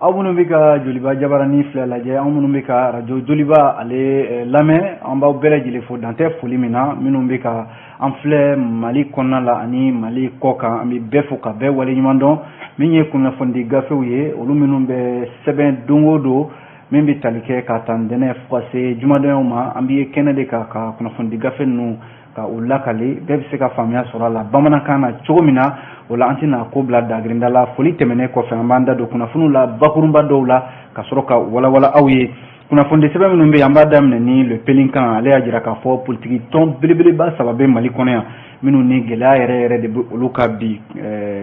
aw minnu bɛ ka joliba jabarani filɛ lajɛ anw minnu bɛ ka radio joliba ale lamɛn an b'aw bɛɛ lajɛlen fo dan tɛ foli min na minnu bɛ ka an filɛ Mali kɔnɔna la ani Mali kɔ kan an bɛ bɛɛ fo ka bɛɛ waleɲuman dɔn min ye kunnafoni gafew ye olu minnu bɛ sɛbɛn don o don min bɛ tali kɛ ka taa ntɛnɛn fo ka se jumadonyaw ma an bɛ kɛnɛ de kan ka kunnafoni gafe ninnu ka u lakale bɛɛ bɛ se ka faamuya sɔrɔ a la bamanankan na cogo min na o la an tɛna ko bila dagirinda la foli tɛmɛnen kɔfɛ an b'an da don kunnafoniw la bakurunba dɔw la ka sɔrɔ ka walawala aw ye kunnafoni sɛbɛn minnu bɛ yen an b'a daminɛ ni le pelinkan ale y'a jira k'a fɔ politiki tɔn belebeleba saba bɛ Mali kɔnɔ yan minnu ni gɛlɛya yɛrɛ yɛrɛ de bɛ olu ka bi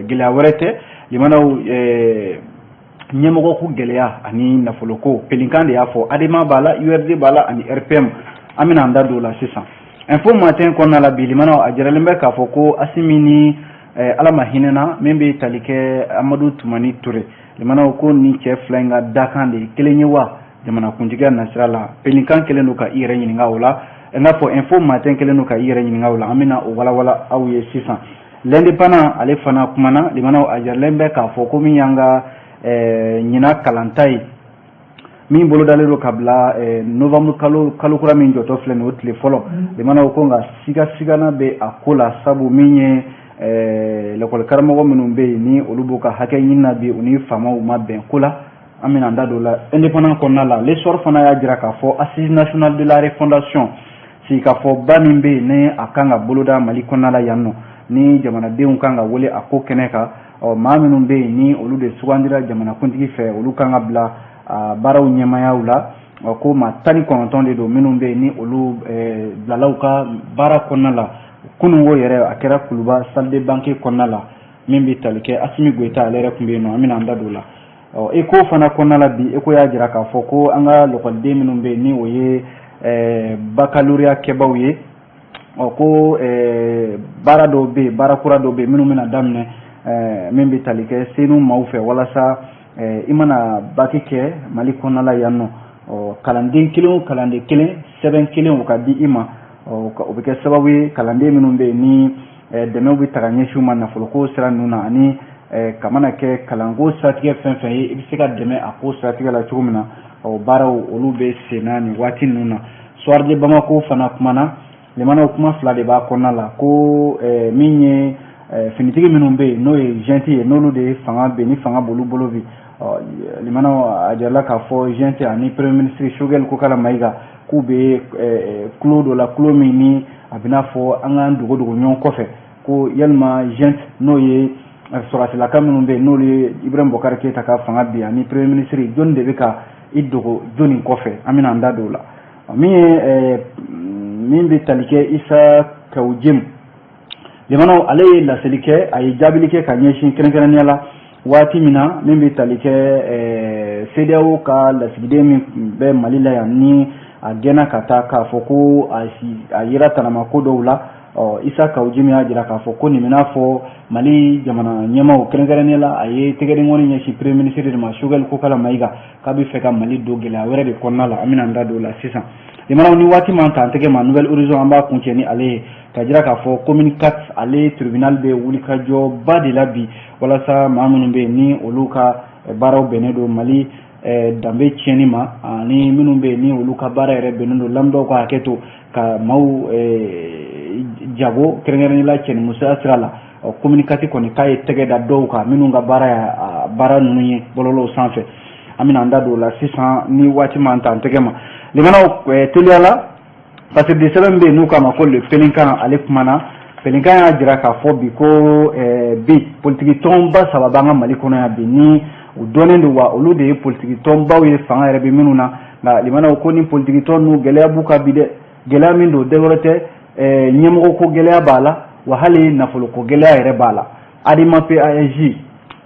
gɛlɛya wɛrɛ tɛ limanaw ɲɛmɔgɔ ko gɛlɛya ani nafoloko pelinkan de y'a fɔ ADEMA b'a la URD b'a la ani RPM an bɛna an da don o la sisan info matin kɔnɔna la bi limanaw a jiralen bɛ k'a fɔ ko Asimi ni ala ma hinɛna min bɛ tali kɛ Amadu Tumani Ture limanaw ko ni cɛ fila in ka dakan de kelen ye wa jamanakuntigiya nasira la pelinkan kelen don ka i yɛrɛ ɲininka o la i n'a fɔ info matin kelen don ka i yɛrɛ ɲininka o la an bɛna o walawala aw ye sisan l'indépendant ale fana kumana limanaw a jiralen bɛ k'a fɔ ko min y'an ka ɲina kalanta ye min bolodalen don ka bila novembre kalo kura min jɔtɔ filɛ nin o tile fɔlɔ limanaw ko nka sigasigana bɛ a ko la sabu min ye l'école karamɔgɔ minnu bɛ yen ni olu b'u ka hakɛ ɲini na bi u ni faamaw ma bɛn ko la an bɛna an da don la indépendant kɔnɔna la l'histoire fana y'a jira k'a fɔ assise nationale de la refondation sigikafɔba min bɛ yen ni a kan ka boloda Mali kɔnɔna la yan nɔ ni jamanadenw kan ka wele a ko kɛnɛ kan maa minnu bɛ yen ni olu de sugandira jamanakuntigi fɛ olu kan ka bila baaraw ɲɛmaayaw la ko maa 19 de don minnu bɛ yen ni olu bilalaw ka baara kɔnɔna la kunungo yɛrɛ a kɛra Kuluba salle de banque kɔnɔna la min bɛ tali kɛ Asimi Goyita ale yɛrɛ tun bɛ yen nɔ an bɛna an da don o la ECHO fana kɔnɔna la bi ECHO y'a jira k'a fɔ ko an ka lakɔliden minnu bɛ yen ni o ye baccalauréat kɛbaw ye ko baara dɔw bɛ yen baara kura dɔw bɛ yen minnu bɛna daminɛ min bɛ tali kɛ senu maaw fɛ walasa i mana baki kɛ Mali kɔnɔna la yan nɔ kalanden kelen o kalanden kelen sɛbɛn kelen o ka di i ma o bɛ kɛ sababu ye kalanden minnu bɛ yen ni dɛmɛw bɛ ta ka ɲɛsin u ma nafoloko sira ninnu na ani ka mana kɛ kalanko siratigɛ fɛn fɛn ye i bɛ se ka dɛmɛ a ko siratigɛ la cogo min na baaraw olu bɛ senna nin waati ninnu na soir de Bamako fana kumana limanaw kuma fila de b'a kɔnɔna la ko min ye finitigi minnu bɛ yen n'o ye jɛnti ye n'olu de fanga bɛ ni fanga b'olu bolo bi limanaw a jarala k'a fɔ jɛnti ani premier ministre Choguel Kokala Mayiga k'u bɛ kulo dɔ la kulo min ni a bɛna fɔ an k'an dogo ɲɔgɔn kɔfɛ ko yalima jɛnti n'o ye sɔrɔsilaka minnu bɛ yen n'olu ye Ibrahim Bokar Keita ka fanga bi ani premier ministre jɔnni de bɛ ka i dogo jɔnni kɔfɛ an bɛna an da don o la min bɛ tali kɛ Isa Kawujemu limanaw ale ye laseli kɛ a ye jaabili kɛ ka ɲɛsin kɛrɛnkɛrɛnnenya la waati min na min bɛ tali kɛ CEDEAO ka lasigiden min bɛ Mali la yan ni a gɛnna ka taa k'a fɔ ko a yera tanama ko dɔw la Isa Kawujemu y'a jira k'a fɔ ko nin bɛna fɔ Mali jamana ɲɛmaaw kɛrɛnkɛrɛnnenya la a ye tɛgɛdenkɔni ɲɛsin premier ministre de ma Choguel Kokala Mayiga k'a bɛ fɛ ka Mali don gɛlɛya wɛrɛ de kɔnɔna la an bɛna an da don o la sisan limanaw ni waati man ta an tɛgɛ ma Nouvelle Horizon an b'a kuncɛ ni ale ye ka jira k'a fɔ commune 4 ale tribunal bɛ wulikajɔba de la bi walasa maa minnu bɛ yen ni olu ka baaraw bɛnnen don Mali danbe tiɲɛni ma ani minnu bɛ yen ni olu ka baara yɛrɛ bɛnnen don lamɛnbaaw ka hakɛ to ka maaw jago kɛrɛnkɛrɛnnenya la cɛnimusoya sira la commune 4 kɔni k'a ye tɛgɛ da dɔw kan minnu ka baara ninnu ye bɔlɔlɔw sanfɛ an bɛna an da don o la sisan ni waati man ta an tɛgɛ ma limanaw teliya la parce que de sɛbɛn bɛ yen n'u k'a ma ko le pelinkan ale kumana pelinkan y'a jira k'a fɔ bi ko bi politiki tɔnba saba b'an ka Mali kɔnɔ yan bi ni u dɔnnen don wa olu de ye politiki tɔnbaw ye fanga yɛrɛ bɛ minnu na nka limanaw ko ni politiki tɔn ninnu gɛlɛya b'u ka bi dɛ gɛlɛya min don dɛ wɛrɛ tɛ ɲɛmɔgɔ ko gɛlɛya b'a la wa hali nafoloko gɛlɛya yɛrɛ b'a la ADEMA PAEJ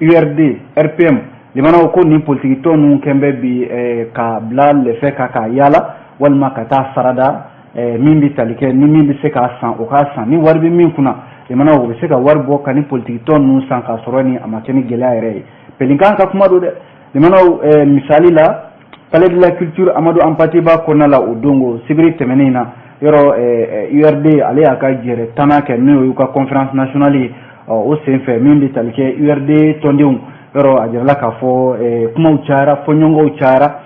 URD RPM limanaw ko ni politiki tɔn ninnu kɛn bɛ bi ka bila lɛfɛ kan ka yaala walima ka taa sarada min bɛ tali kɛ ni min bɛ se k'a san o k'a san ni wari bɛ min kunna limanaw o bɛ se ka wari bɔ ka ni politiki tɔn ninnu san k'a sɔrɔ ni a ma kɛ ni gɛlɛya yɛrɛ ye pelinkan ka kuma don dɛ limanaw misali la palais de la culture Amadou Hampâté Bâ kɔnɔna la o dongo sibiri tɛmɛnen na yɔrɔ URD ale y'a ka jɛrɛ tanna kɛ n'o y'u ka conférence nationale ye o senfɛ min bɛ tali kɛ URD tɔndenw yɔrɔ a jirala k'a fɔ kumaw cayara fɔɲɔgɔnw cayara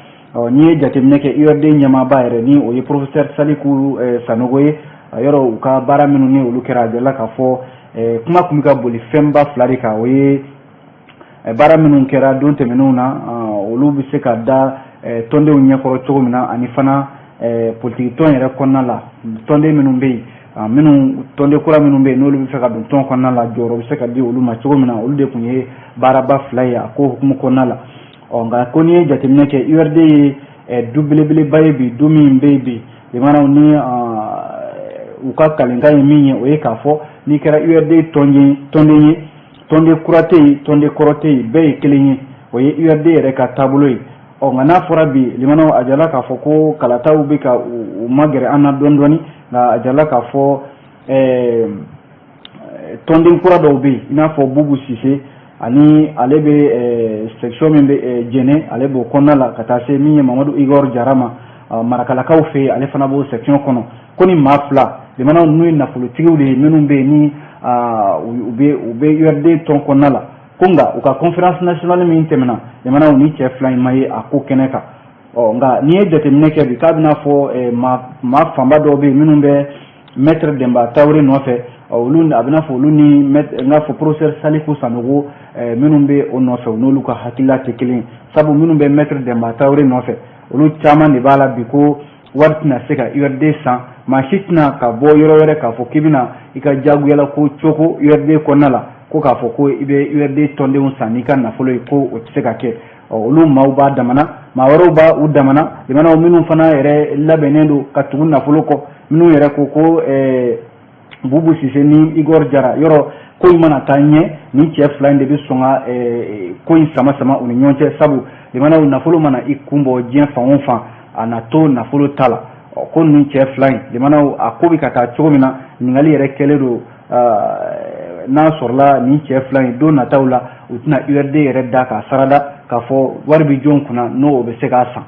n'i ye jateminɛ kɛ URD ɲɛmaaba yɛrɛ ni o ye professeur Saliku Sanogo ye yɔrɔ u ka baara minnu ni olu kɛra a jirala k'a fɔ kuma kun bɛ ka boli fɛnba fila de kan o ye baara minnu kɛra don tɛmɛnenw na olu bɛ se ka da tɔndenw ɲɛkɔrɔ cogo min na ani fana politiki tɔn yɛrɛ kɔnɔna la tɔnden minnu bɛ yen minnu tɔnden kura minnu bɛ yen n'olu bɛ fɛ ka don tɔn kɔnɔna la jɔyɔrɔ bɛ se ka di olu ma cogo min na olu de tun ye baaraba fila ye a ko hukumu kɔnɔna la nka ko n'i ye jateminɛ kɛ URD ye du belebeleba ye bi du min bɛ yen bi limanaw ni u ka kalenkan ye min ye o ye k'a fɔ n'i kɛra URD tɔnden ye tɔnden kura tɛ yen tɔnden kɔrɔ tɛ yen bɛɛ ye kelen ye o ye URD yɛrɛ ka taabolo ye nka n'a fɔra bi limanaw a jirala k'a fɔ ko kalataw bɛ ka u magɛrɛ an na dɔɔni dɔɔni nka a jirala k'a fɔ tɔnden kura dɔw bɛ yen i n'a fɔ Bubu Sise ani ale bɛ section min bɛ Jɛnɛ ale b'o kɔnɔna la ka taa se min ye Mamadu Igor Jara ma marakalakaw fɛ yen ale fana b'o section kɔnɔ ko ni maa fila limanaw n'u ye nafolotigiw de ye minnu bɛ yen ni u bɛ URD tɔn kɔnɔna la ko nka u ka conférence nationale min tɛmɛna limanaw ni cɛ fila in ma ye a ko kɛnɛ kan nka n'i ye jateminɛ kɛ bi k'a bɛna fɔ maa fanba dɔw bɛ yen minnu bɛ maître Demba Tarawele nɔfɛ olu a bɛna fɔ olu ni n k'a fɔ professeur Saliku Sanogo minnu bɛ o nɔfɛ u n'olu ka hakilila tɛ kelen sabu minnu bɛ maître Demba Tarawele nɔfɛ olu caman de b'a la bi ko wari tɛna se ka URD san maa si tɛna ka bɔ yɔrɔ wɛrɛ k'a fɔ k'i bɛna i ka jaguyala ko cogo URD kɔnɔna la ko k'a fɔ ko i bɛ URD tɔndenw san n'i ka nafolo ye ko o tɛ se ka kɛ olu maaw b'a damana maa wɛrɛw b'a u damana limanaw minnu fana yɛrɛ labɛnnen don ka tugu nafolo kɔ minnu yɛrɛ ko ko Bubu Sise ni Igor Jara yɔrɔ ko in mana taa ɲɛ ni cɛ fila in de bɛ sɔn ka ko in sama sama u ni ɲɔgɔn cɛ sabu limanaw nafolo mana i kun bɔ diɲɛ fan o fan a na to nafolo ta la ko ninnu cɛ fila in limanaw a ko bɛ ka taa cogo min na ɲininkali yɛrɛ kɛlen don n'a sɔrɔla nin cɛ fila in don nataw la u tɛna URD yɛrɛ da k'a sarada k'a fɔ wari bɛ jɔn kunna n'o bɛ se k'a san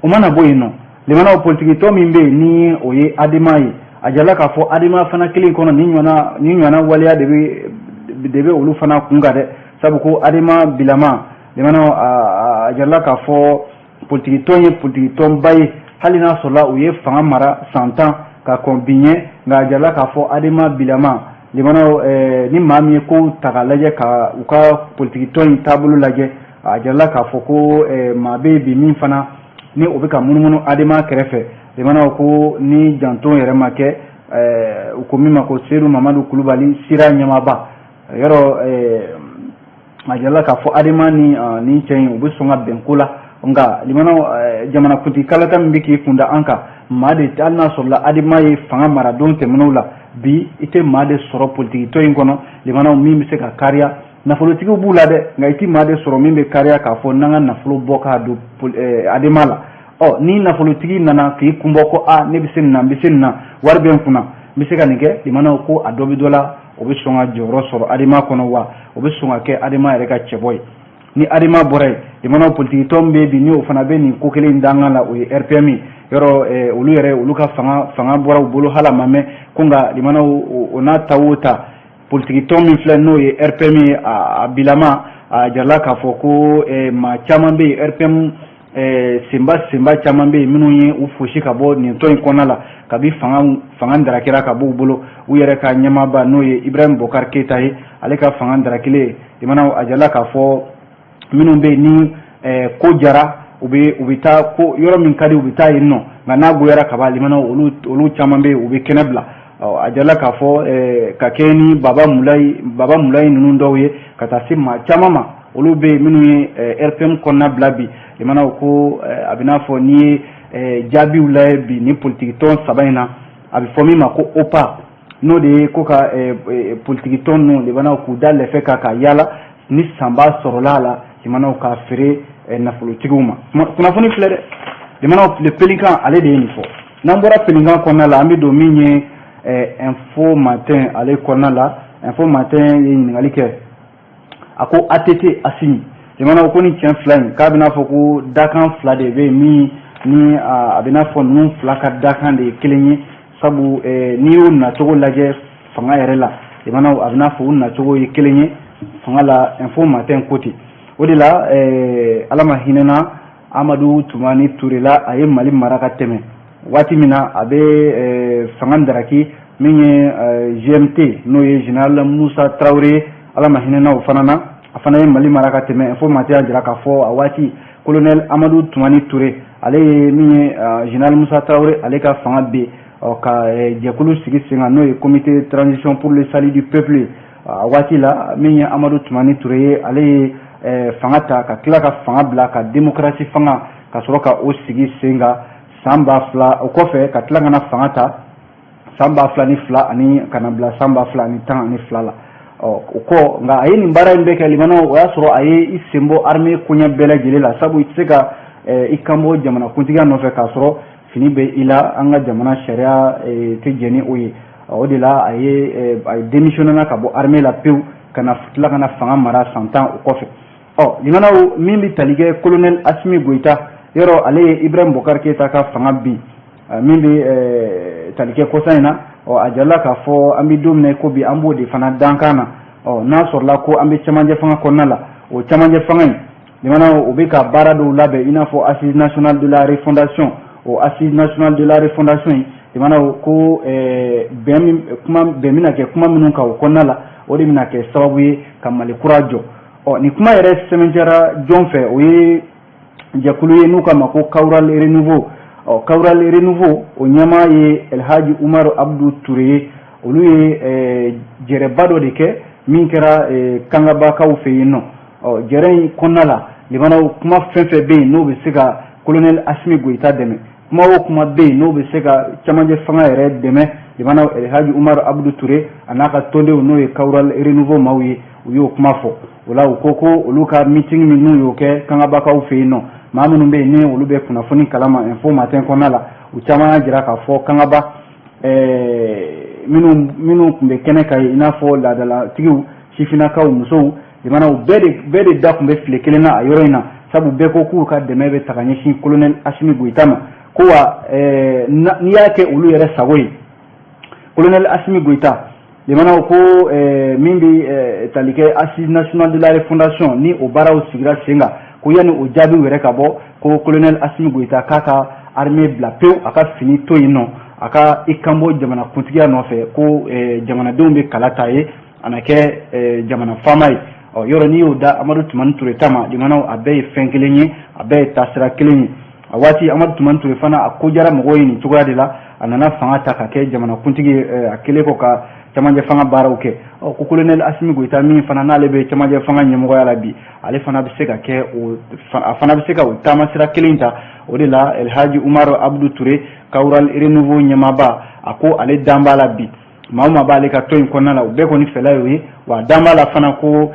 o mana bɔ yen nɔ limanaw politiki tɔn min bɛ yen ni o ye Adima ye a jirala k'a fɔ Adima fana kelen kɔnɔ ni ɲɔgɔnna waleya de bɛ olu fana kun kan dɛ sabu ko Adima Bilama limanaw a jirala k'a fɔ politiki tɔn ye politiki tɔnba ye hali n'a sɔrɔla u ye fanga mara san 10 ka kɔn bi ɲɛ nka a jirala k'a fɔ Adima Bilama limanaw ni maa min ye ko ta k'a lajɛ ka u ka politiki tɔn in taabolo lajɛ a jirala k'a fɔ ko maa bɛ bi min fana ni o bɛ ka munumunu Adima kɛrɛfɛ limanaw ko ni janto yɛrɛ ma kɛ u ko min ma ko Seydou Mamadu Kulubali sira ɲɛmaaba yɔrɔ a jirala k'a fɔ Adima ni cɛ in u bɛ sɔn ka bɛn ko la nka limanaw jamanakuntigi kalata min bɛ k'i kunda an kan maa de hali n'a sɔrɔla Adima ye fanga mara don tɛmɛnenw la bi i tɛ maa de sɔrɔ politiki tɔn in kɔnɔ limanaw min bɛ se ka kariya nafolotigiw b'u la dɛ nka i tɛ maa de sɔrɔ min bɛ kariya k'a fɔ n'an ka nafolo bɔ k'a don Adima la ni nafolotigi nana k'i kunbɔ ko ne bɛ se nin na n bɛ se nin na wari bɛ n kunna n bɛ se ka nin kɛ limanaw ko a dɔ bɛ dɔ la o bɛ sɔn ka jɔyɔrɔ sɔrɔ Adima kɔnɔ wa o bɛ sɔn ka kɛ Adima yɛrɛ ka cɛbɔ ye ni Adima bɔra yen limanaw politiki tɔn bɛ bi ni o fana bɛ nin ko kelen in dangan la o ye RPM yɔrɔ olu ka fanga bɔra u bolo hali a ma mɛn ko nka limanaw o n'a ta o ta politiki tɔn min filɛ n'o ye RPM ye a Bilama a jirala k'a fɔ ko maa caman bɛ yen RPM senba caman bɛ yen minnu ye u fosi ka bɔ nin tɔn in kɔnɔna la kabi fanga darakira ka b'u bolo u yɛrɛ ka ɲɛmaaba n'o ye Ibrahim Bokar Keita ye ale ka fanga darakile limanaw a jirala k'a fɔ minnu bɛ yen ni ko jara u bɛ taa ko yɔrɔ min ka di u bɛ taa yen nɔ nka n'a goyara ka ban limanaw olu caman bɛ yen u bɛ kɛnɛ bila a jirala k'a fɔ ka kɛ ni Baba Mulayi ninnu dɔw ye ka taa se maa caman ma olu bɛ yen minnu ye RPM kɔnɔna bila bi limanaw ko a bɛ n'a fɔ n'i ye jaabiw lajɛ bi ni politiki tɔn saba in na a bɛ fɔ min ma ko OPA n'o de ye ko ka politiki tɔn ninnu limanaw k'u da lɛfɛ ka yaala ni sanba sɔrɔla a la limanaw ka feere nafolotigiw ma kunnafoni filɛ dɛ limanaw le pelikan ale de ye nin fɔ n'an bɔra pelikan kɔnɔna la an bɛ don min ye info matin ale kɔnɔna la info matin ye ɲininkali kɛ a ko ATT Assimi limanaw ko ni cɛn fila in k'a bɛ n'a fɔ ko dakan fila de bɛ yen min ni a bɛ n'a fɔ ninnu fila ka dakan de ye kelen ye sabu n'i y'o nacogo lajɛ fanga yɛrɛ la limanaw a bɛ n'a fɔ o nacogo ye kelen ye fanga la info matin ko ten o de la alama hinena Amadou Toumani Touré la aye Mali maraka teme wati mina abe fangan daraki min GMT no ye général Moussa Traoré alama hinena o fanana afana ye Mali maraka teme informateur dira ka fo a wati colonel Amadou Toumani Touré ale min général Moussa Traoré ale ka fanga be ka jekulu sigi senga no ye comité de transition pour le salut du peuple wati la min Amadou Toumani Touré ale fanga ta ka tila ka fanga bila ka démocratie fanga ka sɔrɔ ka o sigi senga san 2000 o kɔfɛ ka tila kana fanga ta san 2002 ani kana bila san 2012 la o ko nka a ye nin baara in bɛɛ kɛ limanaw o y'a sɔrɔ a ye i sen bɔ armée koɲɛ bɛɛ lajɛlen la sabu i tɛ se ka i kan bɔ jamana kuntigiya nɔfɛ k'a sɔrɔ fini bɛ i la an ka jamana sariya tɛ jɛn ni o ye o de la a ye démissionné ka bɔ armée la pewu kana tila kana fanga mara san 10 o kɔfɛ limanaw min bɛ tali kɛ colonel Assimi Goïta yɔrɔ ale ye Ibrahim Bokar Keita ka fanga bin min bɛ tali kɛ kɔsa in na a jarala k'a fɔ an bɛ don min ko bi an b'o de fana dankan na n'a sɔrɔla ko an bɛ cɛmancɛ fanga kɔnɔna la o cɛmancɛ fanga in limanaw o bɛ ka baara dɔw labɛn i n'a fɔ assise nationale de la refondation o assise nationale de la refondation in limanaw ko bɛn bɛna kɛ kuma minnu kan o kɔnɔna la o de bɛna kɛ sababu ye ka Mali kura jɔ ni kuma yɛrɛ sɛbɛntiyara jɔn fɛ o ye jɛkulu ye n'u k'a ma ko Kawural Renouveau Kawural Renouveau o ɲɛmaa ye Elhaji Umaru Abdou Touré ye olu ye jɛrɛba dɔ de kɛ min kɛra kangabakaw fɛ yen nɔ jɛrɛ in kɔnɔna la limanaw kuma fɛn fɛn bɛ yen n'o bɛ se ka colonel Assimi Goïta dɛmɛ kuma o kuma bɛ yen n'o bɛ se ka cɛmancɛ fanga yɛrɛ dɛmɛ limanaw Elhaji Umaru Abdou Touré a n'a ka tɔndenw n'o ye Kawural Renouveau maaw ye u y'o kuma fɔ o la u ko ko olu ka meeting min n'u y'o kɛ kangabakaw fɛ yen nɔ maa minnu bɛ yen ni olu bɛ kunnafoni kalama info matin kɔnɔna la u caman y'a jira k'a fɔ kangaba minnu tun bɛ kɛnɛ kan i n'a fɔ laadalatigiw sifinnakaw musow limanaw bɛɛ de da tun bɛ file kelen na a yɔrɔ in na sabu bɛɛ ko k'u ka dɛmɛ bɛ ta ka ɲɛsin colonel Assimi Goïta ma ko wa n'i y'a kɛ olu yɛrɛ sago ye colonel Assimi Goïta limanaw ko min bɛ tali kɛ assise nationale de la refondation ni o baaraw sigira sen kan ko yanni o jaabiw yɛrɛ ka bɔ ko colonel Assimi Goïta k'a ka armée bila pewu a ka fini to yen nɔ a ka i kan bɔ jamana kuntigiya nɔfɛ ko jamanadenw bɛ kala ta ye a na kɛ jamana faama ye yɔrɔ n'i y'o da Amadou Toumani Touré ta ma limanaw a bɛɛ ye fɛn kelen ye a bɛɛ ye taasira kelen ye a waati Amadou Toumani Touré fana a ko diyara mɔgɔw ye nin cogoya de la a nana fanga ta ka kɛ jamana kuntigi a kɛlen kɔ ka cɛmancɛ fanga baaraw kɛ ko colonel Assimi Goïta min fana n'ale bɛ cɛmancɛ fanga ɲɛmɔgɔya la bi ale fana bɛ se ka kɛ a fana bɛ se ka o taamasira kelen ta o de la Elhaji Umaru Abdou Touré Kawural Renouveau ɲɛmaaba a ko ale dan b'a la bi maa o maa b'ale ka tɔn in kɔnɔna la o bɛɛ kɔni fɛla y'o ye wa dan b'a la fana ko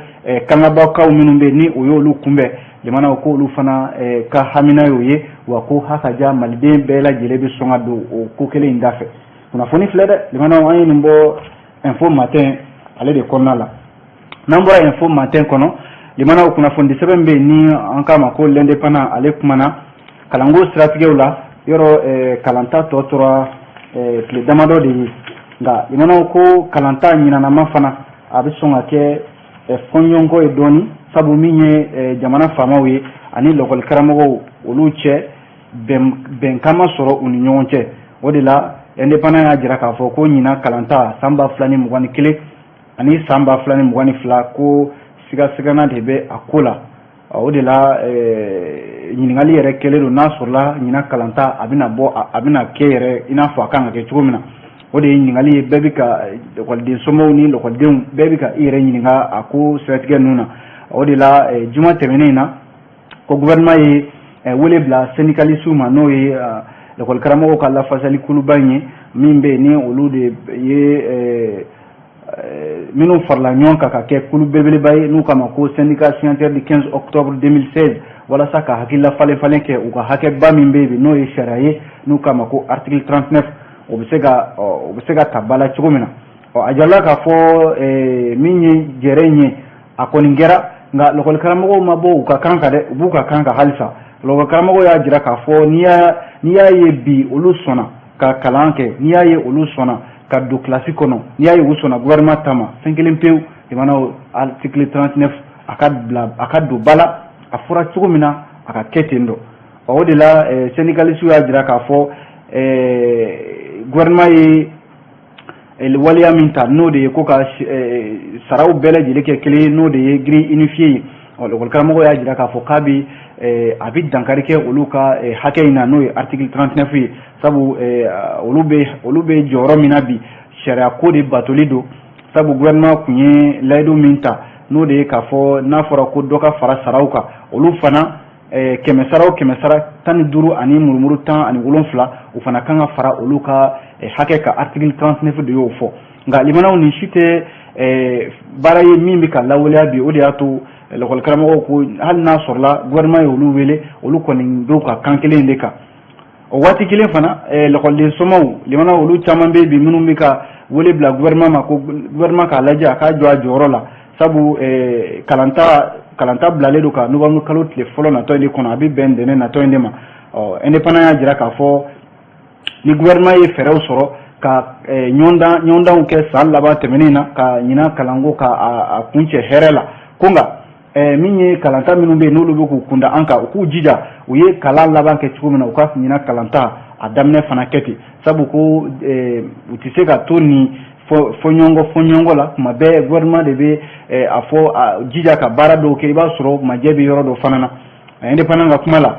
kangabakaw minnu bɛ ni o y'olu kunbɛn jamanaw ko olu fana ka hamina y'o ye wa ko hakaja maliden bɛɛ lajɛlen bɛ sɔn ka don o ko kelen in da fɛ kunnafoni filɛ dɛ jamanaw an ye nin bɔ info matin ale de kɔnɔna la n'an bɔra info matin kɔnɔ limanaw kunnafoni sɛbɛn bɛ yen ni an k'a ma ko l'indépendant ale kumana kalanko siratigɛw la yɔrɔ kalanta tɔ tora tile damadɔ de ye nka limanaw ko kalanta ɲinanama fana a bɛ sɔn ka kɛ fɔnɲɔgɔnkɔ ye dɔɔni sabu min ye jamana faamaw ye ani lɔkɔli karamɔgɔw olu cɛ bɛnkan ma sɔrɔ u ni ɲɔgɔn cɛ o de la indépendant y'a jira k'a fɔ ko ɲina kalanta san 2021 ani san 2022 ko sigasigana de bɛ a ko la o de la ɲininkali yɛrɛ kɛlen don n'a sɔrɔla ɲina kalanta a bɛna kɛ yɛrɛ i n'a fɔ a kan ka kɛ cogo min na o de ye ɲininkali ye bɛɛ bɛ ka ekɔliden somɔgɔw ni ekɔlidenw bɛɛ bɛ ka i yɛrɛ ɲininka a ko siratigɛ ninnu na o de la juma tɛmɛnen in na ko gouvernement ye wele bila syndicaliste ma n'o ye ekɔli karamɔgɔw ka lafasali kuluba in ye min bɛ yen ni olu de ye minnu farala ɲɔgɔn kan ka kɛ kulu belebeleba ye n'u k'a ma ko syndicat signataire du 15 octobre 2016 walasa ka hakilila falen kɛ u ka hakɛba min bɛ yen n'o ye sariya ye n'u k'a ma ko article 39 o bɛ se ka ta ba la cogo min na a jarala k'a fɔ min ye jɛrɛ in ye a kɔni kɛra nka lɔkɔli karamɔgɔw ma bɔ u ka kan kan dɛ u b'u ka kan kan halisa lɔkɔli karamɔgɔw y'a jira k'a fɔ n'i y'a ye bi olu sɔnna ka kalan kɛ n'i y'a ye olu sɔnna ka don kilasi kɔnɔ n'i y'a ye u sɔnna gouvernement ta ma fɛn kelen pewu jamana article 39 aka do bala a fɔra cogo min na a ka kɛ ten dɔ o de la syndicaliste y'a jira k'a fɔ gouvernement ye waliya min ta n'o de ye ko ka saraw bɛɛ lajɛlen kɛ kelen n'o de ye grille unifié ye l'école karamɔgɔ y'a jira k'a fɔ k'a bɛ a bɛ dankari kɛ olu ka hakɛ in na n'o ye article 39 ye sabu olu bɛ jɔyɔrɔ min na bi sariya ko de batoli don sabu gouvernement kun ye layidu min ta n'o de ye k'a fɔ n'a fɔra ko dɔ ka fara saraw kan olu fana kɛmɛ sara 15 ani murumuru 17 o fana kan ka fara olu ka hakɛ ka article 39 de y'o fɔ nka limanaw ni si tɛ baara ye min bɛ ka lawaleya bi o de y'a to l'école karamɔgɔw ko hali n'a sɔrɔla gouvernement ye olu wele olu kɔni b'u ka kan kelen de kan o waati kelen fana l'école sommaw limanaw olu caman bɛ bi minnu bɛ ka wele bila gouvernement ma ko gouvernement k'a lajɛ a k'a jɔ a jɔyɔrɔ la sabu kalanta bilalen don ka novembre kalo tile fɔlɔ natɔ in de kɔnɔ a bɛ bɛn ntɛnɛn natɔ in de ma indépendant y'a jira k'a fɔ ni gouvernement ye fɛɛrɛw sɔrɔ ka ɲɔgɔndanw kɛ san laban tɛmɛnen na ka ɲina kalanko ka a kuncɛ hɛrɛ la ko nka min ye kalanta minnu bɛ yen n'olu bɛ k'u kunda an kan u k'u jija u ye kalan laban kɛ cogo min na u ka ɲina kalanta a daminɛ fana kɛ ten sabu ko u tɛ se ka to nin fɔɲɔgɔnkɔ la kuma bɛɛ gouvernement de bɛ a fɔ jija ka baara dɔw kɛ i b'a sɔrɔ majɛ bɛ yɔrɔ dɔ fana na indépendant ka kuma la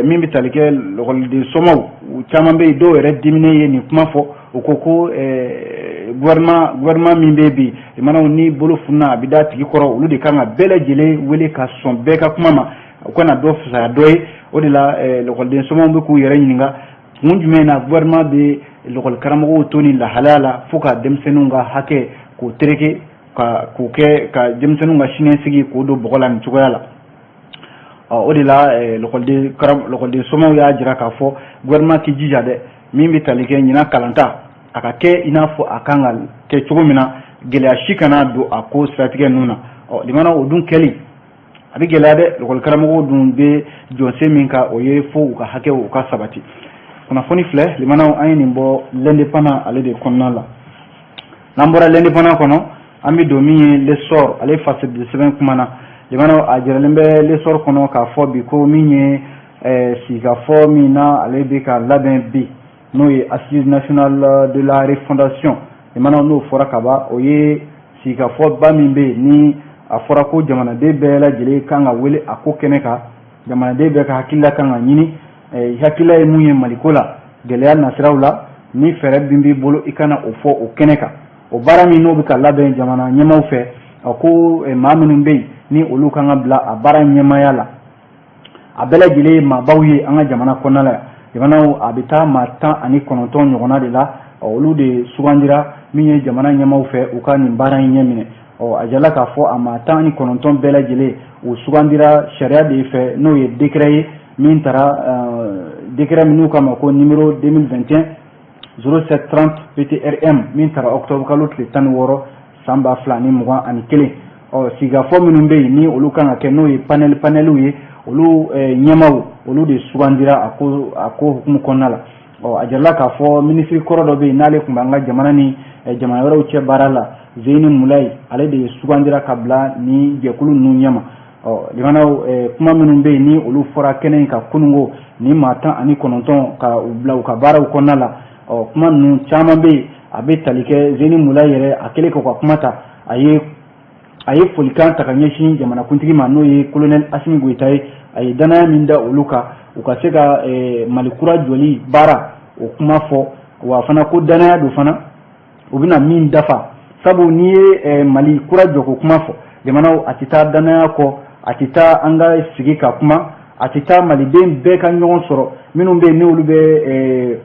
min bɛ tali kɛ l'école sommaw caman bɛ yen dɔw yɛrɛ diminen ye nin kuma fɔ u ko ko gouvernement min bɛ bi limanaw ni bolo funna a bɛ da tigi kɔrɔ olu de kan ka bɛɛ lajɛlen wele ka sɔn bɛɛ ka kuma ma u kana dɔ fisaya dɔ ye o de la l'école sommaw bɛ k'u yɛrɛ ɲininka kun jumɛn na gouvernement bɛ l'école karamɔgɔw to ni lahalaya la fo ka denmisɛnninw ka hakɛ k'o tereke k'o kɛ ka denmisɛnninw ka siniɲɛsigi k'o don bɔgɔ la nin cogoya la o de la l'école sommaw y'a jira k'a fɔ gouvernement k'i jija dɛ min bɛ tali kɛ ɲina kalanta a ka kɛ i n'a fɔ a kan ka kɛ cogo min na gɛlɛya si kana don a ko siratigɛ ninnu na limana o dun kɛli a bɛ gɛlɛya dɛ l'école karamɔgɔw dun bɛ jɔsen min kan o ye fo u ka hakɛw u ka sabati kunnafoni filɛ limanaw an ye nin bɔ l'indépendant ale de kɔnɔna la n'an bɔra l'indépendant kɔnɔ an bɛ don min ye l'essor ale fasɛdi sɛbɛn kuma na limanaw a jiralen bɛ l'essor kɔnɔ k'a fɔ bi ko min ye sigikafɔ min na ale bɛ ka labɛn bi n'o ye assise nationale de la refondation limanaw n'o fɔra ka ban o ye sigikafɔba min bɛ yen ni a fɔra ko jamanaden bɛɛ lajɛlen kan ka wele a ko kɛnɛ kan jamanaden bɛɛ ka hakilila kan ka ɲini hakilila ye mun ye maliko la gɛlɛya nasiraw la ni fɛɛrɛ bin b'i bolo i kana o fɔ o kɛnɛ kan o baara min n'o bɛ ka labɛn jamana ɲɛmaw fɛ ko maa minnu bɛ yen ni olu kan ka bila a baara ɲɛmaya la a bɛɛ lajɛlen ye maabaw ye an ka jamana kɔnɔna la jamanaw a bɛ taa maa 19 ɲɔgɔnna de la olu de sugandira min ye jamana ɲɛmaw fɛ u ka nin baara in ɲɛ minɛ a jala k'a fɔ a maa 19 bɛɛ lajɛlen u sugandira sariya de fɛ n'o ye décret ye min taara décret minnu kama ko numéro 2021 0730 PTRM min taara octobre kalo tile 16 san 2021 sigikafɔ minnu bɛ yen ni olu kan ka kɛ n'o ye paneliw ye olu ɲɛmaw olu de sugandira a ko hukumu kɔnɔna la a jarala k'a fɔ minisiri kɔrɔ dɔ bɛ yen n'ale tun b'an ka jamana ni jamana wɛrɛw cɛ baara la Zeyni Mulayi ale de sugandira ka bila ni jɛkulu ninnu ɲɛma limanaw kuma minnu bɛ yen ni olu fɔra kɛnɛ in ka kunungo ni maa 19 ka u bila u ka baaraw kɔnɔna la kuma ninnu caman bɛ yen a bɛ tali kɛ Zeyni Mulayi yɛrɛ a kɛlen k'o ka kuma ta a ye folikan ta ka ɲɛsin jamanakuntigi ma n'o ye colonel Asimi Goyita ye a ye danaya min da olu kan u ka se ka Mali kura jɔli baara o kuma fɔ wa fana ko danaya don fana u bɛna min dafa sabu n'i ye Mali kura jɔ ko kuma fɔ jamanaw a tɛ taa danaya kɔ a tɛ taa an ka sigi ka kuma a tɛ taa maliden bɛɛ ka ɲɔgɔn sɔrɔ minnu bɛ yen n'olu bɛ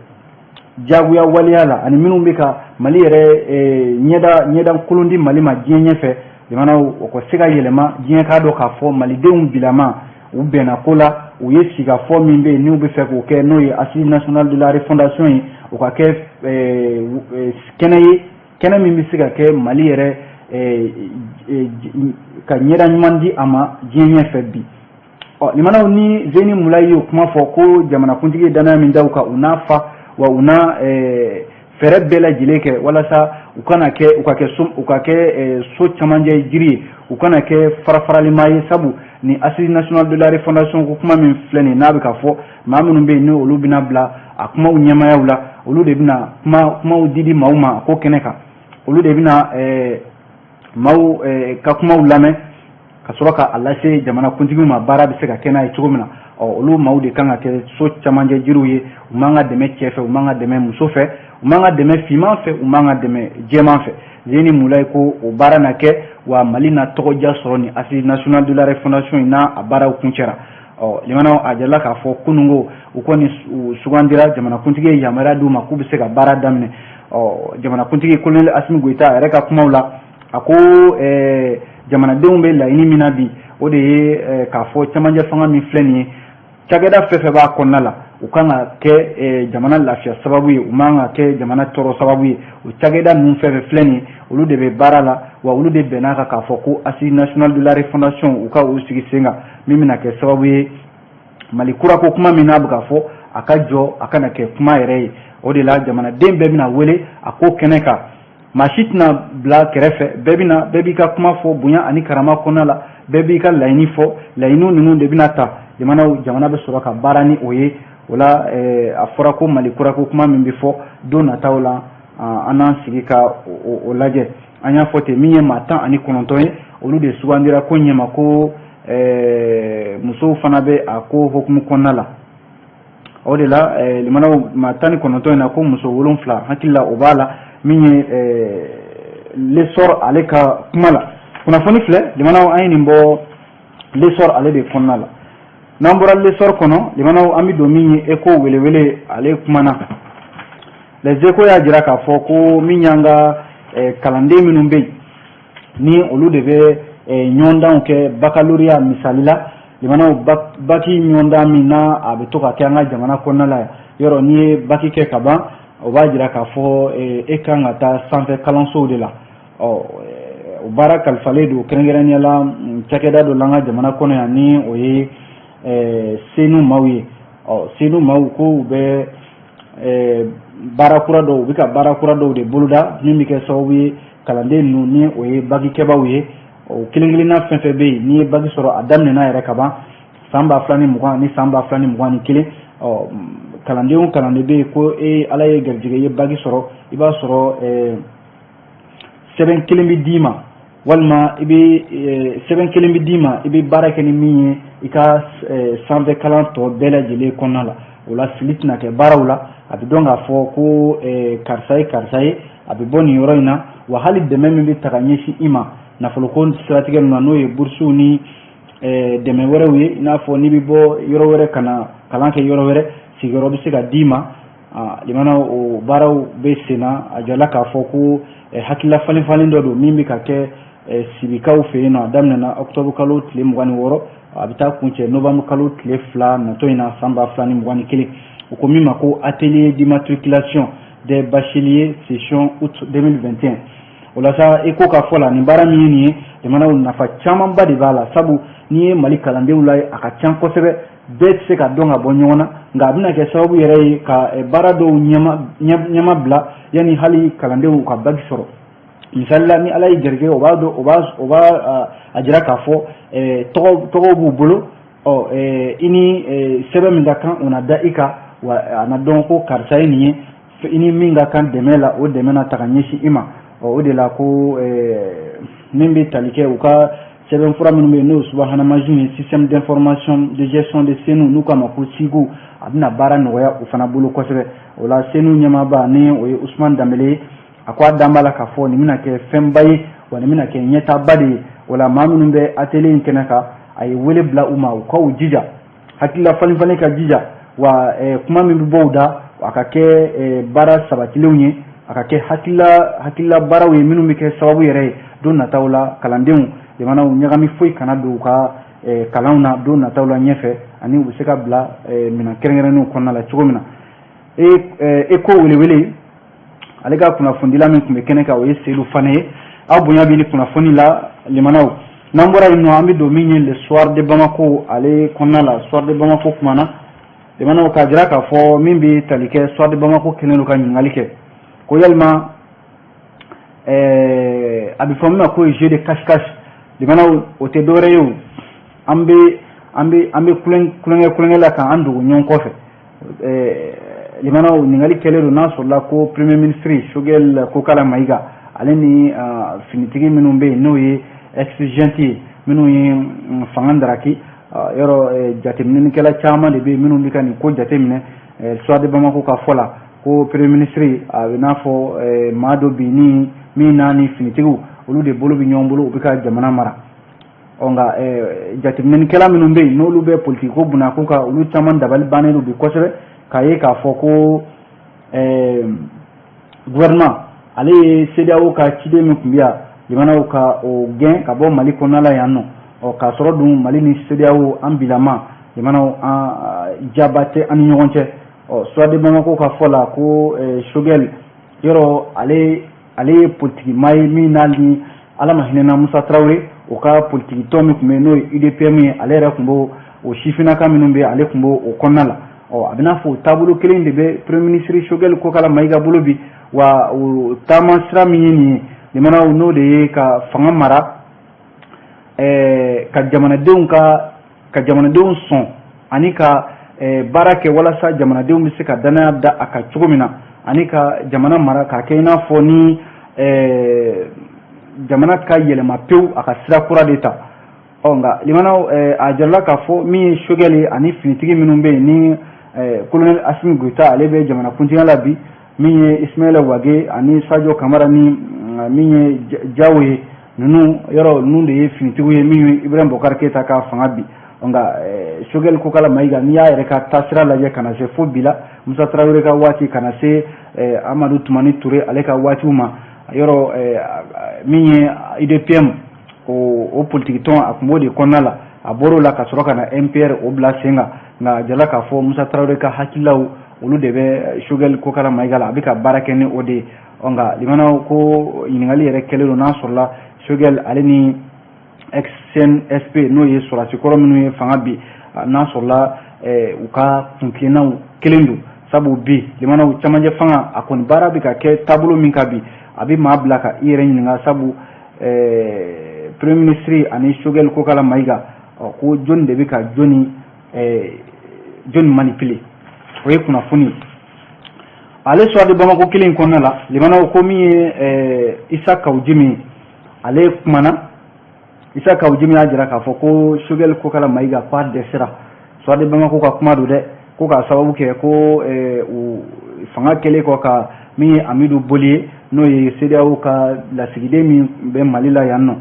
jagoya waleya la ani minnu bɛ ka Mali yɛrɛ ɲɛda kolon di Mali ma diɲɛ ɲɛfɛ jamanaw o ka se ka yɛlɛma diɲɛ k'a dɔn k'a fɔ malidenw bilama u bɛnna ko la u ye sigikafɔ min bɛ yen n'u bɛ fɛ k'o kɛ n'o ye assise nationale de la refondation ye o ka kɛ kɛnɛ ye kɛnɛ min bɛ se ka kɛ Mali yɛrɛ ka ɲɛda ɲuman di a ma diɲɛ ɲɛfɛ bi limanaw ni Zeyni Mulayi y'o kuma fɔ ko jamanakuntigi ye danaya min da u kan u n'a fa wa u n'a fɛrɛ bɛɛ lajɛlen kɛ walasa u ka kɛ so camancɛ jiri ye u kana kɛ farafaralima ye sabu ni Assise nationale de la refondation ko kuma min filɛ nin n'a bɛ ka fɔ maa minnu bɛ yen ni olu bɛna bila a kumaw ɲɛmayaw la olu de bɛna kumaw di maaw ma ko kɛnɛ kan olu de bɛna maaw ka kumaw lamɛn ka sɔrɔ ka a lase jamanakuntigiw ma baara bɛ se ka kɛ n'a ye cogo min na olu maaw de kan ka kɛ so camancɛ jiriw ye u man ka dɛmɛ cɛ fɛ u man ka dɛmɛ muso fɛ u man ka dɛmɛ finman fɛ u man ka dɛmɛ jɛman fɛ Zeni Mulayi ko o baara na kɛ wa Mali na tɔgɔja sɔrɔ ni Assise nationale de la refondation in n'a a baaraw kuncɛra limanaw a jarala k'a fɔ kunungo u kɔni sugandira jamanakuntigi ye yamaruya d'u ma k'u bɛ se ka baara daminɛ jamanakuntigi colonel Assimi Goïta a yɛrɛ ka kumaw la a ko jamanadenw bɛ laɲini min na bi o de ye k'a fɔ camancɛ fanga min filɛ nin ye cakɛda fɛn fɛn b'a kɔnɔna la u kan ka kɛ jamana lafiya sababu ye u man ka kɛ jamana tɔɔrɔ sababu ye o cakɛda ninnu fɛn fɛn filɛ nin ye olu de bɛ baara la wa olu de bɛn'a kan k'a fɔ ko Assise nationale de la refondation u ka o sigi sen kan min bɛna kɛ sababu ye Mali kurako kuma min n'a bɛ ka fɔ a ka jɔ a kana kɛ kuma yɛrɛ ye o de la jamanaden bɛɛ bɛna wele a ko kɛnɛ kan maa si tɛna bila kɛrɛfɛ bɛɛ b'i ka kuma fɔ bonya ani karama kɔnɔna la bɛɛ b'i ka laɲini fɔ laɲiniw ninnu de bɛna ta jamana bɛ sɔrɔ ka baara ni o ye o la a fɔra ko Mali kurako kuma min bɛ fɔ don nataw la an n'an sigi ka o lajɛ an y'a fɔ ten min ye maa 19 ye olu de sugandira ko ɲɛma ko musow fana bɛ a ko hukumu kɔnɔna la o de la limanaw maa 19 in na ko muso 7 hakili la o b'a la min ye l'essor ale ka kuma la kunnafoni filɛ limanaw an ye nin bɔ l'essor ale de kɔnɔna la n'an bɔra l'essor kɔnɔ limanaw an bɛ don min ye ECHO welewele ale kumana les ECHO y'a jira k'a fɔ ko min y'an ka kalanden minnu bɛ yen ni olu de bɛ ɲɔgɔndanw kɛ baccalauréat misali la limanaw baki ɲɔgɔndan min na a bɛ to ka kɛ an ka jamana kɔnɔna la yɔrɔ n'i ye baki kɛ ka ban o b'a jira k'a fɔ e kan ka taa sanfɛ kalansow de la o baara kalifalen don kɛrɛnkɛrɛnnenya la cakɛda dɔ la an ka jamana kɔnɔ yan ni o ye senu maaw ye senu maaw ko u bɛ baara kura dɔw u bɛ ka baara kura dɔw de boloda min bɛ kɛ sababu ye kalanden ninnu ni o ye bagikɛbaw ye o kelen kelenna fɛn fɛn bɛ yen n'i ye bagi sɔrɔ a daminɛna yɛrɛ ka ban san 2020 ni san 2021 kalanden bɛ yen ko ala ye garijɛgɛ ye bagi sɔrɔ i b'a sɔrɔ sɛbɛn kelen bɛ d'i ma walima sɛbɛn kelen bɛ d'i ma i bɛ baara kɛ ni min ye i ka sanfɛ kalan tɔ bɛɛ lajɛlen kɔnɔna la o la fili tɛna kɛ baaraw la a bɛ dɔn k'a fɔ ko karisa ye a bɛ bɔ nin yɔrɔ in na wa hali dɛmɛ min bɛ ta ka ɲɛsin i ma nafoloko siratigɛ ninnu na n'o ye burusiw ni dɛmɛ wɛrɛw ye i n'a fɔ n'i bɛ bɔ yɔrɔ wɛrɛ ka na kalan kɛ yɔrɔ wɛrɛ sigiyɔrɔ bɛ se ka d'i ma limana o baaraw bɛ sen na a jɔla k'a fɔ ko hakilila falen dɔ don min bɛ ka kɛ sibikaw fɛ yen nɔ a daminɛna octobre kalo tile 26 a bɛ taa kuncɛ novembre kalo tile 2 natɔ in na san 2021 o ko min ma ko atelier d'immatriculation des bacheliers session août 2021 o la sa ECHO ka fɔ la nin baara min ye nin ye jamanaw nafa camanba de b'a la sabu n'i ye Mali kalandenw la a ka ca kosɛbɛ bɛɛ tɛ se ka dɔn ka bɔ ɲɔgɔn na nka a bɛna kɛ sababu yɛrɛ ye ka baara dɔw ɲɛma bila yanni hali kalandenw ka bagi sɔrɔ misali la ni ala ye garijɛgɛ o b'a a jira k'a fɔ tɔgɔw b'u bolo i ni sɛbɛn min ka kan o na da i kan wa a na dɔn ko karisa ye nin ye i ni min ka kan dɛmɛ la o dɛmɛ na ta ka ɲɛsin i ma o de la ko min bɛ tali kɛ u ka sɛbɛn fura minnu bɛ yen n'o subahana mansin ye système d'information de gestion de senu n'u k'a ma ko SIGO a bɛna baara nɔgɔya u fana bolo kosɛbɛ o la senu ɲɛmaaba ni o ye Usman Danbele a ko a dan b'a la k'a fɔ nin bɛna kɛ fɛnba ye wa nin bɛna kɛ ɲɛtaaba de ye o la maa minnu bɛ atelier in kɛnɛ kan a ye wele bila u ma u ka u jija hakilila falen ka jija wa kuma min bɛ bɔ u da a ka kɛ baara sabatilenw ye a ka kɛ hakilila baaraw ye minnu bɛ kɛ sababu yɛrɛ ye don nataw la kalandenw jamanaw ɲagami foyi kana don u ka kalanw na don nataw la ɲɛfɛ ani u bɛ se ka bila minɛn kɛrɛnkɛrɛnnenw kɔnɔna la cogo min na ECHO welewele ale ka kunnafonidila min tun bɛ kɛnɛ kan o ye Seydou Fane ye aw bonya bɛ ni kunnafoni la limanaw n'an bɔra yen nɔ an bɛ don min ye le soir de Bamako ale kɔnɔna la soir de Bamako kumana limanaw k'a jira k'a fɔ min bɛ tali kɛ soir de Bamako kɛnɛ don ka ɲininkali kɛ ko yalma abi famma ko jeu de cache-cache limana o te dore yo ambe kulen la kan andu nyon ko fe limana ningali kelero na so la ko premier ministre Choguel Kokala Maïga aleni finitigi minumbe no ye ex-gentil minu ye fangandaraki yoro jatemini kala chama de be minu bikani ko jatemine soit de Bamako ka fola ko premier ministre na fo mado bini mi nani finitigu olu de bolo bi nyombolo ubika jamana mara onga jatemini kala minumbe no lu be politique ko buna ko ka olu chaman dabal banelu bi kosebe kaye ka fo ko gouvernement ale CEDEAO ka cide mi kumbia limana ka o gain ka bo Mali konala yanno o ka soro dum Mali ni CEDEAO ambilama limana jabate an ñogonte o soit de Bamako ka fola ko Choguel yoro ale politique may mi nalni alama hinena Musa Traoré o ka politique to mi kumbe no UDPM ale ra kumbo o shifina ka minumbe ale kumbo o konala abina fo tabulu kelen de be premier ministre Choguel Kokala Maïga bolobi wa tama sira mini de mana no de ka fanga mara ka jamanadenw son ani ka barake wala sa jamanadenw bi se ka danaya da aka cogo mina ani ka jamana mara ka kɛ ina fɔ ni jamana ka yɛlɛma pew aka sira kura de ta nga limana a jarala ka fɔ min ye Choguel ani finitigi minnu be ni colonel Assimi Goïta ale be jamana kuntiya la bi min ye Ismaïla Wage ani Sadio Kamara ni min ye Jawe nunu yɔrɔ nunu de ye finitigiw ye min ye Ibrahim Bokar Keita ka fanga bi nga Choguel Kokala Maïga ni y'a yɛrɛ ka taasira lajɛ kana se fo bila Musa Traoré ka waati kana se Amadou Toumani Touré ale ka waatiw ma yɔrɔ min ye UDPM o politique tɔn a kun b'o de kɔnɔna la a bɔr'o la ka sɔrɔ ka na MPR o bila sen kan nka jala k'a fɔ Musa Traoré ka hakililaw olu de bɛ Choguel Kokala Maïga la a bɛ ka baara kɛ ni o de ye nka limana ko ɲininkali yɛrɛ kɛlen don n'a sɔrɔla Choguel ale ni ex-CNSP n'o ye sɔrɔdasi kɔrɔ minnu ye fanga bi n'a sɔrɔla u ka kuntilennaw kelen don sabu bi limana cɛmancɛ fanga a kɔni baara bɛ ka kɛ taabolo min kan bi a bɛ maa bila ka i yɛrɛ ɲininka sabu premier ministre ani Choguel Kokala Maïga ko jɔnni de bɛ ka jɔnni manipuler o ye kunnafoni ale soit de Bamako kelen kɔnɔna la limana ko min ye Issa Kawujimi ale kumana Issa Kawujimi y'a jira k'a fɔ ko Choguel Kokala Maïga k'a dɛsɛra soit de Bamako ka kuma don dɛ ko k'a sababu kɛ ko fanga kɛlen kɔ ka min ye Amidou Boli ye n'o ye CEDEAO ka lasigiden min bɛ Mali la yan nɔ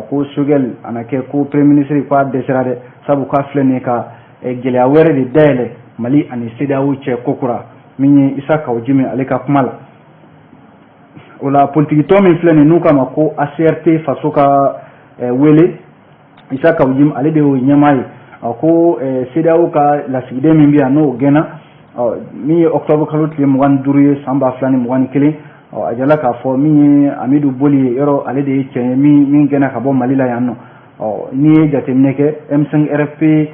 ko Choguel ana kɛ ko premier ministre k'a dɛsɛra dɛ sabu k'a filɛ nin ye ka gɛlɛya wɛrɛ de dayɛlɛ Mali ani CEDEAO cɛ kokura min ye Issa Kawujimi ale ka kuma la o la politique tɔn min filɛ nin n'u k'a ma ko ACRT faso ka wele Issa Kawujimi ale de y'o ɲɛmaa ye ko CEDEAO ka lasigiden min bɛ yan n'o gɛnna min ye octobre kalo tile 25 ye san 2021 a jala k'a fɔ min ye Amidou Boli ye yɔrɔ ale de ye cɛ ye min gɛnna ka bɔ Mali la yan nɔ n'i ye jateminɛ kɛ M5 RFP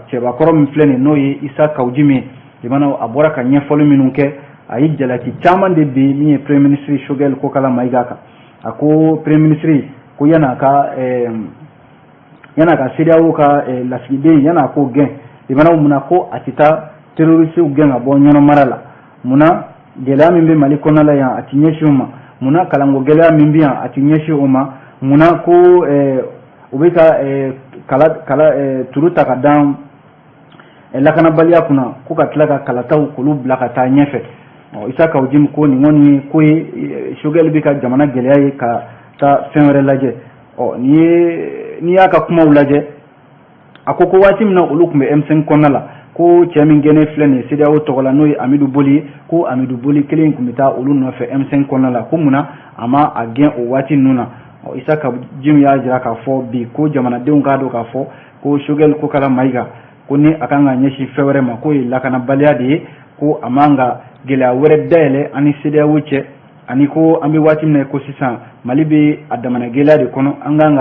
cɛbakɔrɔ min filɛ nin n'o ye Issa Kawujimi ye limana a bɔra ka ɲɛfɔli minnu kɛ a ye jalaki caman de bi min ye premier ministre Choguel Kokala Maïga kan a ko premier ministre ko yana ka CEDEAO ka lasigiden yana ko gɛn limana munna ko a tɛ taa terroristew gɛn ka bɔ ɲɔnɔmara la munna gɛlɛya min bɛ Mali kɔnɔna la yan a tɛ ɲɛsin o ma munna kalanko gɛlɛya min bɛ yan a tɛ ɲɛsin o ma munna ko u bɛ ka turu ta ka dan lakanabaliya kunna ko ka tila ka kalataw k'olu bila ka taa ɲɛfɛ Issa Kawujimi ko nin kɔni ye ko ye Choguel bɛ ka jamana gɛlɛya ye ka taa fɛn wɛrɛ lajɛ n'i y'a ka kumaw lajɛ a ko waati min na olu tun bɛ M5 kɔnɔna la ko cɛ min gɛnnen filɛ nin ye CEDEAO tɔgɔ la n'o ye Amidou Boli ye ko Amidou Boli kelen tun bɛ taa olu nɔfɛ M5 kɔnɔna la ko munna a ma a gɛn o waati ninnu na Issa Kawujimi y'a jira k'a fɔ bi ko jamanadenw k'a dɔn k'a fɔ ko Choguel Kokala Maïga ko ni a kan ka ɲɛsin fɛn wɛrɛ ma ko ye lakanabaliya de ye ko a man ka gɛlɛya wɛrɛ dayɛlɛ ani CEDEAO cɛ ani ko an bɛ waati min na ko sisan Mali bɛ a damana gɛlɛya de kɔnɔ an kan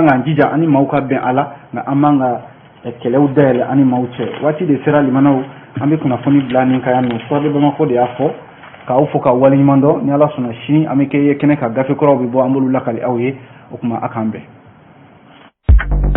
ka jija ani maaw ka bɛn a la nka an man ka kɛlɛw dayɛlɛ ani maaw cɛ waati de sera limanaw an bɛ kunnafoni bila nin kan yan nɔ soit de Bamako de y'a fɔ k'aw fo ka waleɲuman dɔn ni ala sɔnna sini an bɛ kɛ kɛnɛ ka gafe kɔrɔw bɛ bɔ an b'olu lakali aw ye o kuma a k'an bɛn